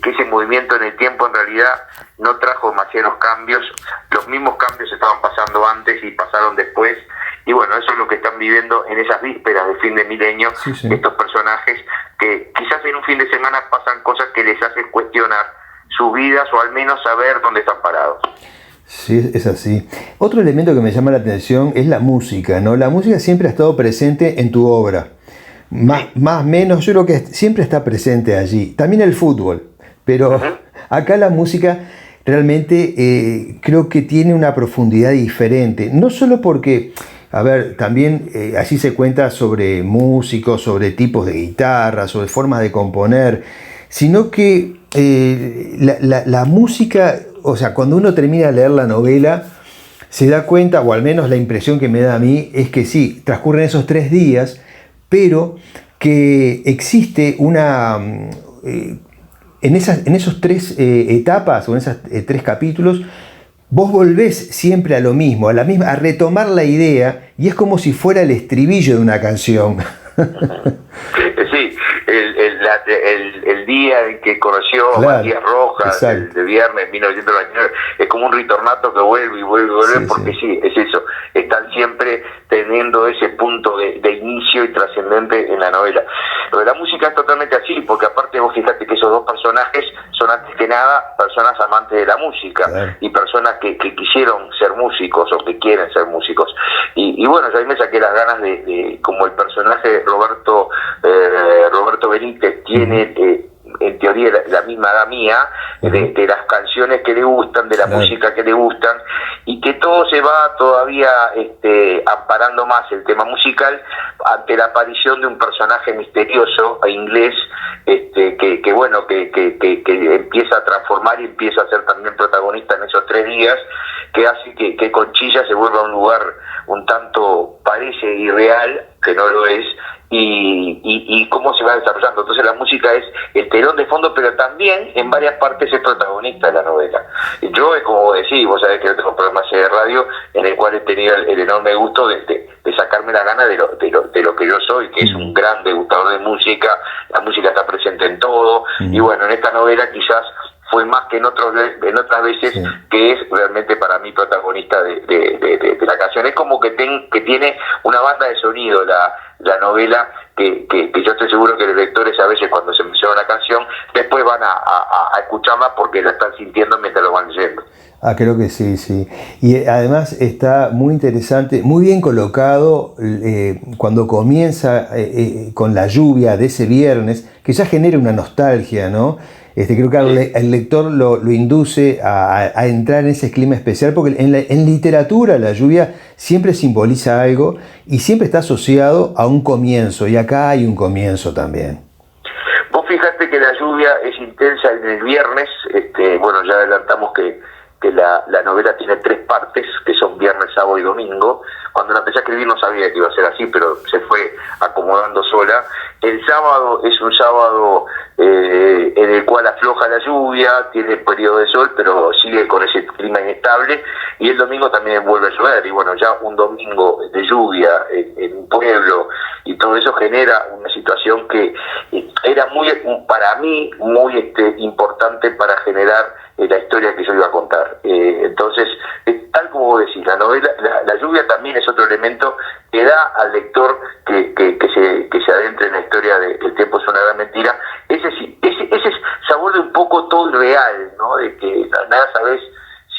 que ese movimiento en el tiempo en realidad no trajo demasiados cambios. Los mismos cambios estaban pasando antes y pasaron después. Y bueno, eso es lo que están viviendo en esas vísperas de fin de milenio, estos personajes que quizás en un fin de semana pasan cosas que les hacen cuestionar sus vidas o al menos saber dónde están parados. Sí, es así. Otro elemento que me llama la atención es la música, ¿no? La música siempre ha estado presente en tu obra. Más menos, yo creo que siempre está presente allí. También el fútbol, pero acá la música realmente creo que tiene una profundidad diferente. No solo porque, a ver, también allí se cuenta sobre músicos, sobre tipos de guitarra, sobre formas de componer, sino que la música, o sea, cuando uno termina de leer la novela, se da cuenta, o al menos la impresión que me da a mí, es que sí, transcurren esos 3 días, pero que existe una... en esos 3 etapas, o en esos 3 capítulos, vos volvés siempre a lo mismo, a retomar la idea, y es como si fuera el estribillo de una canción. Sí, el día en que conoció a Matías Rojas, el de viernes 1999, es como un ritornato que vuelve y vuelve y vuelve, porque es eso, están siempre teniendo ese punto de inicio y trascendente en la novela. Lo de la música es totalmente así, porque aparte vos fíjate que esos 2 personajes son antes que nada personas amantes de la música, y personas que quisieron ser músicos o que quieren ser músicos. Y bueno, yo ahí me saqué las ganas de como el personaje Roberto Benítez tiene en teoría la misma edad mía, de las canciones que le gustan, de la música que le gustan, y que todo se va todavía amparando más el tema musical ante la aparición de un personaje misterioso inglés, que bueno, que empieza a transformar y empieza a ser también protagonista en esos 3 días, que hace que Conchilla se vuelva un lugar un tanto parece irreal, que no lo es, y cómo se va desarrollando. Entonces la música es el telón de fondo, pero también en varias partes es protagonista de la novela. Yo, como decís, vos sabés que yo tengo programas de radio en el cual he tenido el enorme gusto de sacarme la gana de lo que yo soy, que es un gran degustador de música. La música está presente en todo, y bueno, en esta novela quizás fue más que en otras veces, que es realmente para mí protagonista de la canción. Es como que tiene una banda de sonido la novela, que yo estoy seguro que los lectores a veces cuando se menciona una canción después van a escucharla porque la están sintiendo mientras lo van leyendo. Creo que sí. Y además está muy interesante, muy bien colocado cuando comienza con la lluvia de ese viernes, que ya genera una nostalgia, ¿no? Creo que el lector lo induce a entrar en ese clima especial, porque en literatura la lluvia siempre simboliza algo y siempre está asociado a un comienzo, y acá hay un comienzo también. Vos fíjate que la lluvia es intensa en el viernes, bueno, ya adelantamos que la novela tiene 3 partes, que son viernes, sábado y domingo. Cuando la empecé a escribir no sabía que iba a ser así, pero se fue acomodando sola. El sábado es un sábado en el cual afloja la lluvia, tiene periodo de sol, pero sigue con ese clima inestable, y el domingo también vuelve a llover, y bueno, ya un domingo de lluvia en un pueblo, y todo eso genera una situación que era para mí muy importante para generar la historia que yo iba a contar. Entonces, tal como vos decís, la novela, la lluvia también es otro elemento que da al lector que se adentre en la historia de El tiempo es una gran mentira, ese sabor de un poco todo irreal, ¿no? De que nada sabes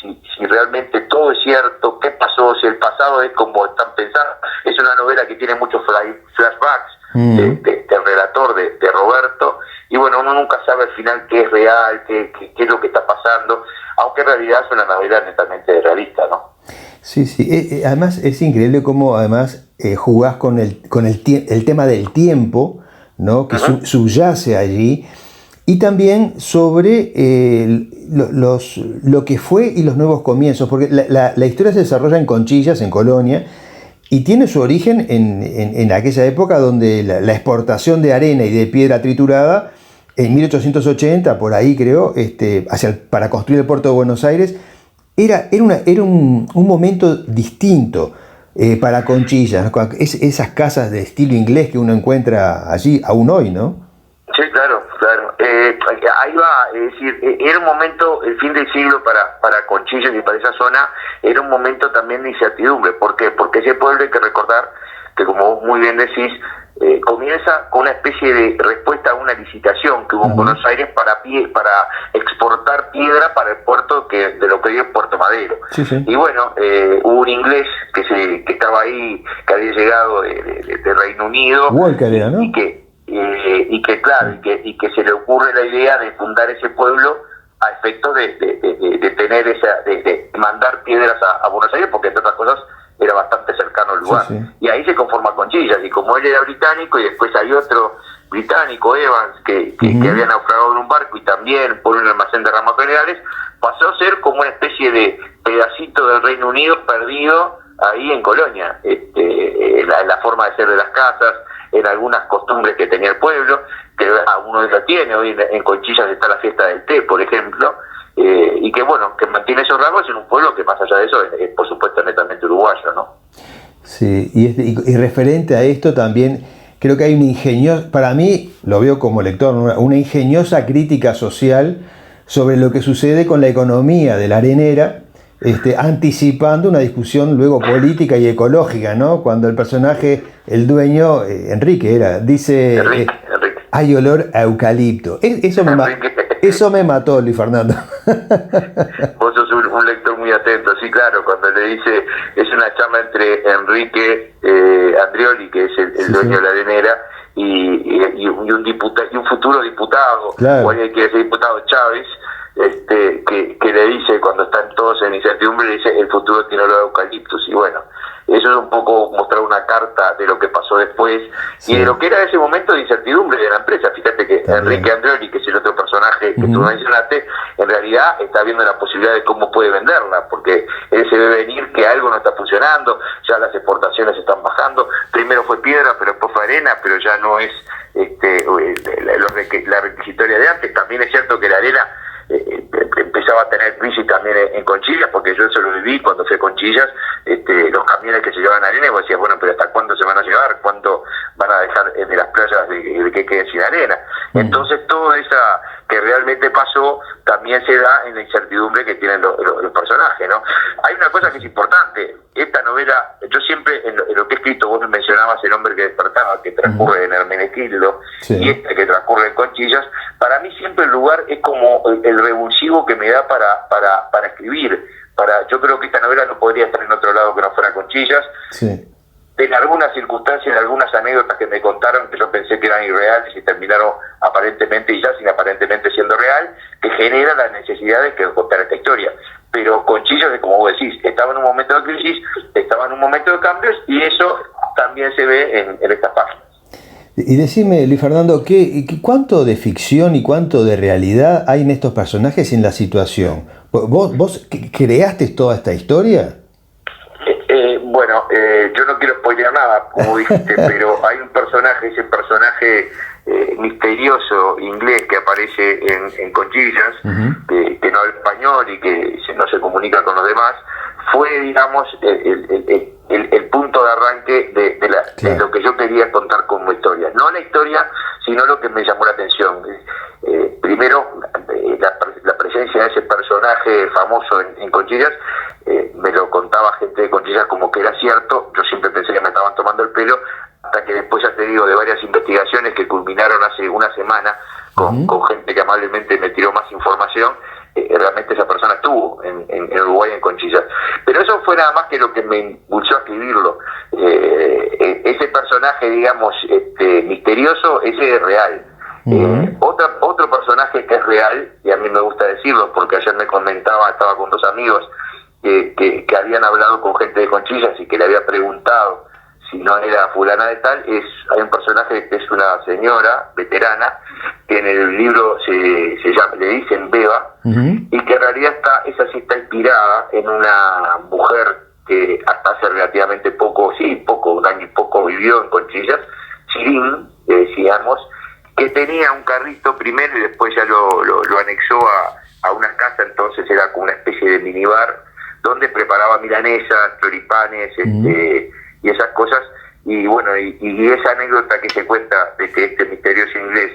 si realmente todo es cierto, qué pasó, si el pasado es como están pensando. Es una novela que tiene muchos flashbacks del relator, de Roberto, y bueno, uno nunca sabe al final qué es real, qué es lo que está pasando, aunque en realidad es una novela netamente realista, ¿no? Sí, sí. Además es increíble cómo además jugás con el tema del tiempo, ¿no? Que subyace allí, y también sobre lo que fue y los nuevos comienzos, porque la historia se desarrolla en Conchillas, en Colonia, y tiene su origen en aquella época donde la exportación de arena y de piedra triturada, en 1880, por ahí creo, para construir el puerto de Buenos Aires, era un momento distinto para Conchillas, ¿no? Esas casas de estilo inglés que uno encuentra allí aún hoy, ¿no? Sí, claro. Ahí va, es decir, era un momento, el fin del siglo para Conchillas y para esa zona, era un momento también de incertidumbre. ¿Por qué? Porque ese pueblo, hay que recordar que, como vos muy bien decís, comienza con una especie de respuesta a una licitación que hubo en Buenos Aires para exportar piedra para el puerto de lo que hoy es Puerto Madero. Sí, sí. Y bueno, hubo un inglés que estaba ahí, que había llegado de Reino Unido, Walker era, ¿no? y que se le ocurre la idea de fundar ese pueblo a efecto de tener de mandar piedras a Buenos Aires, porque entre otras cosas era bastante cercano al lugar. Sí, sí. Y ahí se conforma Conchillas, y como él era británico y después hay otro británico, Evans, que había naufragado en un barco y también por un almacén de ramas generales, pasó a ser como una especie de pedacito del Reino Unido perdido ahí en Colonia, la forma de ser de las casas, en algunas costumbres que tenía el pueblo, que uno la tiene. Hoy en Conchillas está la fiesta del té, por ejemplo, y que bueno, que mantiene esos rasgos en un pueblo que, más allá de eso, es por supuesto netamente uruguayo, ¿no? Sí, y referente a esto también, creo que hay una ingeniosa, para mí, lo veo como lector, una ingeniosa crítica social sobre lo que sucede con la economía de la arenera, anticipando una discusión luego política y ecológica, ¿no? Cuando el personaje, el dueño, Enrique dice, Enrique. Hay olor a eucalipto. Eso me mató, Luis Fernando. Vos sos un lector muy atento, sí, claro, cuando le dice, es una charla entre Enrique Andrioli, que es el dueño de la arenera, y un futuro diputado, claro, o alguien que es el diputado Chávez, que le dice, cuando están todos en incertidumbre, le dice, el futuro tiene olor a eucaliptus. Y bueno, eso es un poco mostrar una carta de lo que pasó después, sí, y de lo que era ese momento de incertidumbre de la empresa. Fíjate que Enrique Andrioli, que es el otro personaje que tú mencionaste, en realidad está viendo la posibilidad de cómo puede venderla, porque él se ve venir que algo no está funcionando, ya las exportaciones están bajando. Primero fue piedra, pero después fue arena, pero ya no es la requisitoria de antes. También es cierto que la arena empezaba a tener crisis también en Conchillas, porque yo eso lo viví cuando fui a Conchillas, los camiones que se llevaban arena, y vos decías, bueno, pero ¿hasta cuándo se van a llevar? ¿Cuánto van a dejar de las playas de que quede sin arena? Entonces todo esa que realmente pasó también se da en la incertidumbre que tienen los personajes, ¿no? Hay una cosa que es importante, esta novela, yo siempre en lo que he escrito, vos mencionabas El hombre que despertaba, que transcurre en Hermenegildo, sí, y que transcurre en Conchillas. Para mí siempre el lugar es como el revulsivo que me da para escribir. Yo creo que esta novela no podría estar en otro lado que no fuera Conchillas. Sí. En algunas circunstancias, en algunas anécdotas que me contaron, que yo pensé que eran irreales y terminaron aparentemente y ya sin aparentemente siendo real, que genera la necesidad de contar esta historia. Pero Conchillas, como vos decís, estaba en un momento de crisis, estaba en un momento de cambios, y eso también se ve en estas páginas. Y decime, Luis Fernando, ¿cuánto de ficción y cuánto de realidad hay en estos personajes y en la situación? ¿Vos creaste toda esta historia? Bueno, yo no quiero spoilear nada, como dijiste, pero hay un personaje, ese personaje misterioso inglés que aparece en Conchillas, que no habla español y que no se comunica con los demás, fue, digamos, el punto de arranque de lo que yo quería contar como historia. No la historia, sino lo que me llamó la atención. Primero, la presencia de ese personaje famoso en Conchillas, me lo contaba gente de Conchillas como que era cierto. Yo siempre pensé que me estaban tomando el pelo, hasta que después, ya te digo, de varias investigaciones que culminaron hace una semana con gente que amablemente me tiró más información, realmente esa persona estuvo en Uruguay, en Conchillas. Pero eso fue nada más que lo que me impulsó a escribirlo. Ese personaje, digamos, misterioso, ese es real. Otro personaje que es real, y a mí me gusta decirlo, porque ayer me comentaba, estaba con dos amigos, que habían hablado con gente de Conchillas y que le había preguntado si no era fulana de tal, hay un personaje que es una señora veterana, que en el libro se llama, le dicen Beba, y que en realidad esa sí está inspirada en una mujer que hasta hace relativamente un año y poco vivió en Conchillas, Chirín, decíamos, que tenía un carrito primero y después ya lo anexó a una casa, entonces era como una especie de minibar, donde preparaba milanesas, choripanes, y esas cosas, y bueno, y esa anécdota que se cuenta de que este misterioso inglés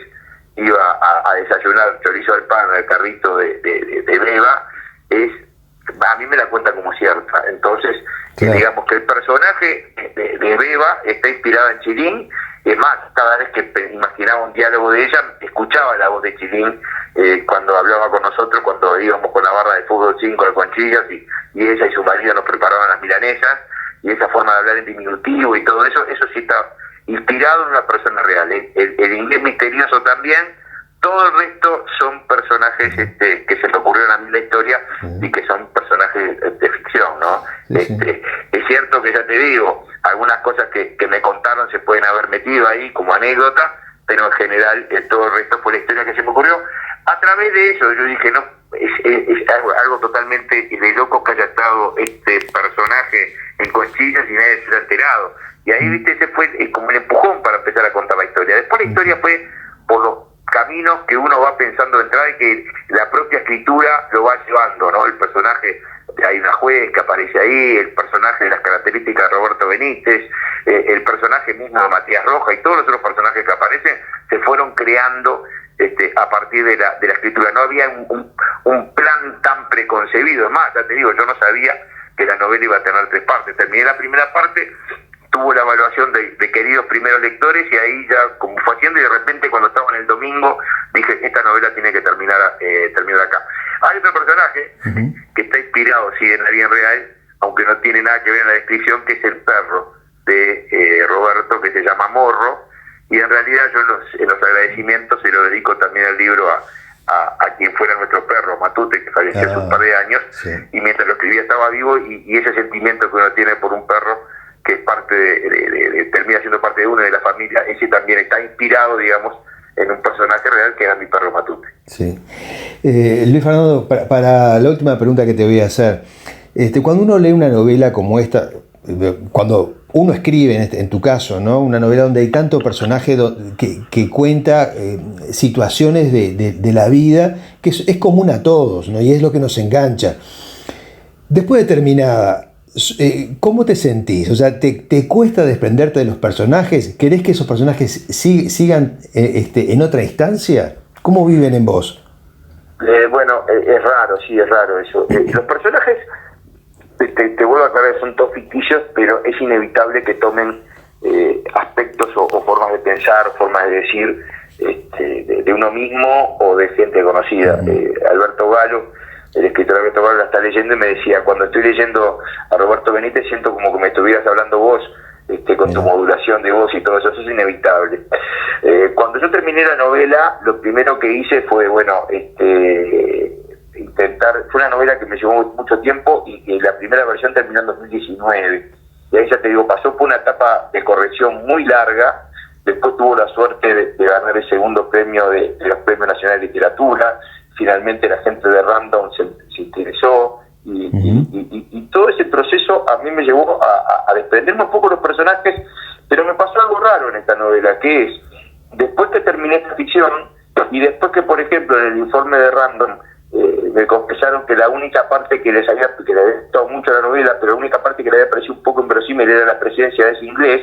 iba a desayunar chorizo al pan al carrito de Beba, a mí me la cuenta como cierta. Entonces, claro, digamos que el personaje de Beba está inspirado en Chirín. Es más, cada vez que imaginaba un diálogo de ella, escuchaba la voz de Chirín cuando hablaba con nosotros, cuando íbamos con la barra de fútbol 5 al Conchillas, y ella y su marido nos preparaban las milanesas, y esa forma de hablar en diminutivo y todo eso sí está inspirado en una persona real. El inglés misterioso también. Todo el resto son personajes que se me ocurrieron a mí en la historia y que son personajes de ficción, ¿no? Sí. Es cierto que, ya te digo, algunas cosas que me contaron se pueden haber metido ahí como anécdota, pero en general todo el resto fue la historia que se me ocurrió. A través de eso yo dije, no, es algo totalmente de loco que haya estado este personaje en Conchillas y nadie se lo ha enterado. Y ahí, viste, ese fue como el empujón para empezar a contar la historia. Después la historia fue por los caminos que uno va pensando de entrada y que la propia escritura lo va llevando, ¿no? El personaje, hay una juez que aparece ahí, el personaje de las características de Roberto Benítez, el personaje mismo de Matías Roja y todos los otros personajes que aparecen se fueron creando a partir de la escritura. No había un plan tan preconcebido. Es más, ya te digo, yo no sabía que la novela iba a tener 3 partes. Terminé la primera parte, tuvo la evaluación de queridos primeros lectores, y ahí ya como fue haciendo, y de repente cuando estaba en el domingo dije, esta novela tiene que terminar acá. Hay otro personaje que está inspirado en la vida real, aunque no tiene nada que ver en la descripción, que es el perro de Roberto, que se llama Morro, y en realidad yo en los agradecimientos se lo dedico también al libro a quien fuera nuestro perro, Matute, que falleció hace un par de años, y mientras lo escribía estaba vivo, y ese sentimiento que uno tiene por un perro, que es parte termina siendo parte de uno de la familia, ese también está inspirado, digamos, en un personaje real que era mi perro Matute. Sí. Luis Fernando, para la última pregunta que te voy a hacer, cuando uno lee una novela como esta, cuando uno escribe, en tu caso, ¿no?, una novela donde hay tanto personaje que cuenta situaciones de la vida, que es común a todos, ¿no?, y es lo que nos engancha. Después de terminada, ¿cómo te sentís? O sea, ¿te cuesta desprenderte de los personajes? ¿Querés que esos personajes sigan en otra instancia? ¿Cómo viven en vos? Bueno, es raro eso. Los personajes, te vuelvo a aclarar, son todos ficticios, pero es inevitable que tomen aspectos o formas de pensar, formas de decir de uno mismo o de gente conocida. Alberto Galo, el escritor Alberto Galo, la está leyendo y me decía, cuando estoy leyendo a Roberto Benítez siento como que me estuvieras hablando vos, con tu modulación de voz y todo eso es inevitable. Cuando yo terminé la novela, lo primero que hice fue, intentar, fue una novela que me llevó mucho tiempo, y la primera versión terminó en 2019, y ahí ya te digo, pasó por una etapa de corrección muy larga. Después tuvo la suerte de ganar el segundo premio de los Premios Nacionales de Literatura. Finalmente la gente de Random se interesó, y todo ese proceso a mí me llevó a desprenderme un poco de los personajes, pero me pasó algo raro en esta novela, que es, después que terminé esta ficción, y después que, por ejemplo, en el informe de Random me confesaron que la única parte que les había gustado mucho la novela, pero la única parte que le había parecido un poco inverosímil era la presencia de ese inglés,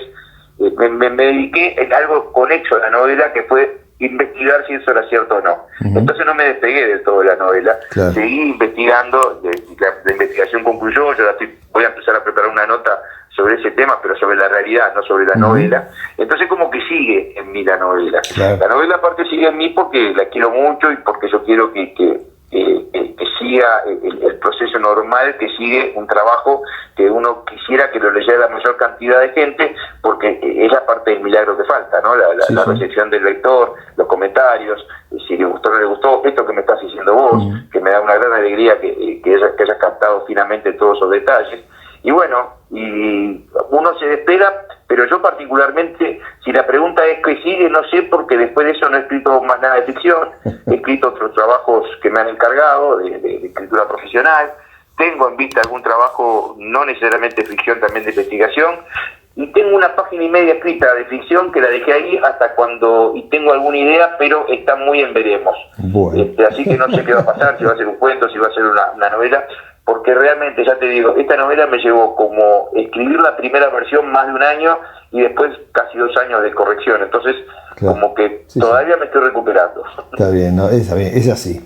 me dediqué en algo conexo a la novela, que fue investigar si eso era cierto o no. Entonces no me despegué del todo de la novela, seguí investigando, la investigación concluyó, yo voy a empezar a preparar una nota sobre ese tema, pero sobre la realidad, no sobre la novela. Entonces como que sigue en mí la novela. La novela aparte sigue en mí porque la quiero mucho y porque yo quiero que siga el proceso normal que sigue un trabajo que uno quisiera que lo leyera la mayor cantidad de gente, porque es la parte del milagro que falta, ¿no? La recepción del lector, los comentarios, si le gustó o no le gustó, esto que me estás diciendo vos, que me da una gran alegría que hayas captado finamente todos esos detalles. Y bueno, y uno se despega, pero yo particularmente, si la pregunta es qué sigue, no sé, porque después de eso no he escrito más nada de ficción, he escrito otros trabajos que me han encargado de escritura profesional, tengo en vista algún trabajo, no necesariamente de ficción, también de investigación, y tengo una página y media escrita de ficción que la dejé ahí hasta cuando, y tengo alguna idea, pero está muy en veremos. Bueno. Así que no sé qué va a pasar, si va a ser un cuento, si va a ser una novela, porque realmente, ya te digo, esta novela me llevó como escribir la primera versión más de un año y después casi 2 años de corrección, entonces como que todavía me estoy recuperando. Está bien, ¿no? Está bien, es así.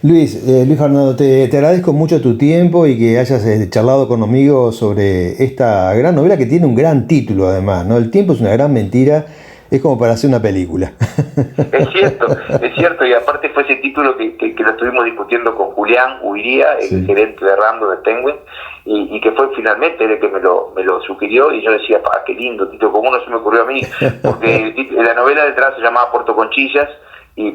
Luis Fernando, te agradezco mucho tu tiempo y que hayas charlado conmigo sobre esta gran novela que tiene un gran título además, ¿no? El tiempo es una gran mentira, es como para hacer una película. Es cierto, y aparte fue ese título que lo estuvimos discutiendo con Julián Huiría, el gerente de Random de Penguin, y que fue finalmente el que me lo sugirió, y yo decía, qué lindo título, ¿cómo no se me ocurrió a mí? Porque la novela detrás se llamaba Puerto Conchillas,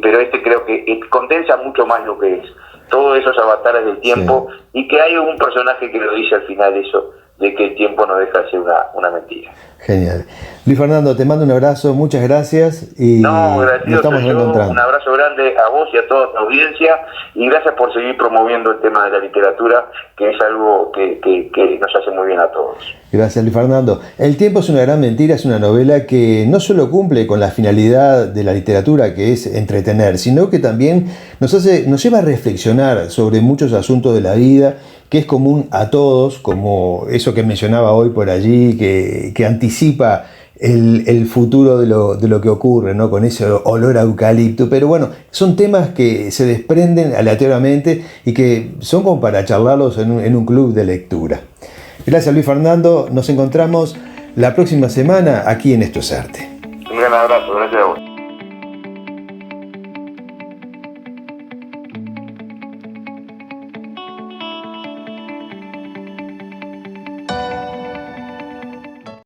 pero creo que condensa mucho más lo que es todos esos avatares del tiempo, y que hay un personaje que lo dice al final eso, de que el tiempo no deja de ser una mentira. Genial. Luis Fernando, te mando un abrazo, muchas gracias y nos estamos reencontrando. Un abrazo grande a vos y a toda tu audiencia, y gracias por seguir promoviendo el tema de la literatura, que es algo que nos hace muy bien a todos. Gracias, Luis Fernando. El tiempo es una gran mentira, es una novela que no solo cumple con la finalidad de la literatura, que es entretener, sino que también nos lleva a reflexionar sobre muchos asuntos de la vida, que es común a todos, como eso que mencionaba hoy por allí, que anticipa el futuro de lo que ocurre, ¿no? Con ese olor a eucalipto. Pero bueno, son temas que se desprenden aleatoriamente y que son como para charlarlos en un club de lectura. Gracias, Luis Fernando. Nos encontramos la próxima semana aquí en Esto es Arte. Un gran abrazo, gracias a vos.